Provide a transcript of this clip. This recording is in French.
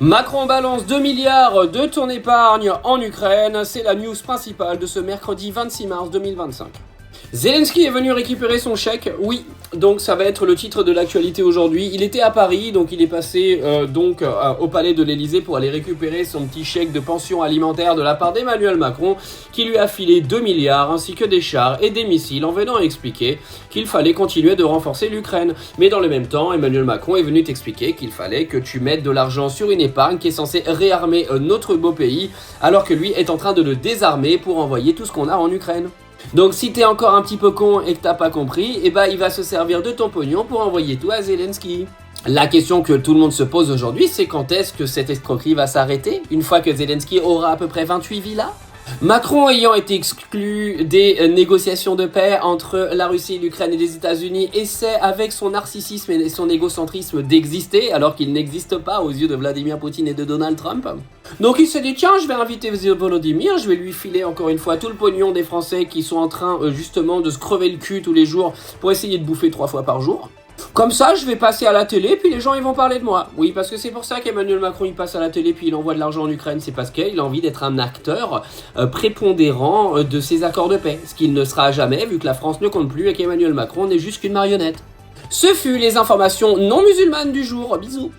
Macron balance 2 milliards de ton épargne en Ukraine, c'est la news principale de ce mercredi 26 mars 2025. Zelensky est venu récupérer son chèque, oui, donc ça va être le titre de l'actualité aujourd'hui. Il était à Paris, donc il est passé au palais de l'Elysée pour aller récupérer son petit chèque de pension alimentaire de la part d'Emmanuel Macron, qui lui a filé 2 milliards ainsi que des chars et des missiles en venant expliquer qu'il fallait continuer de renforcer l'Ukraine. Mais dans le même temps, Emmanuel Macron est venu t'expliquer qu'il fallait que tu mettes de l'argent sur une épargne qui est censée réarmer notre beau pays, alors que lui est en train de le désarmer pour envoyer tout ce qu'on a en Ukraine. Donc si t'es encore un petit peu con et que t'as pas compris, il va se servir de ton pognon pour envoyer tout à Zelensky. La question que tout le monde se pose aujourd'hui, c'est quand est-ce que cette escroquerie va s'arrêter, une fois que Zelensky aura à peu près 28 villas. Macron ayant été exclu des négociations de paix entre la Russie, l'Ukraine et les États-Unis essaie avec son narcissisme et son égocentrisme d'exister alors qu'il n'existe pas aux yeux de Vladimir Poutine et de Donald Trump. Donc il s'est dit tiens, je vais inviter Volodymyr, je vais lui filer encore une fois tout le pognon des Français qui sont en train justement de se crever le cul tous les jours pour essayer de bouffer 3 fois par jour. Comme ça, je vais passer à la télé, puis les gens ils vont parler de moi. Oui, parce que c'est pour ça qu'Emmanuel Macron il passe à la télé, puis il envoie de l'argent en Ukraine. C'est parce qu'il a envie d'être un acteur prépondérant de ces accords de paix. Ce qu'il ne sera jamais, vu que la France ne compte plus et qu'Emmanuel Macron n'est juste qu'une marionnette. Ce fut les informations non musulmanes du jour. Bisous.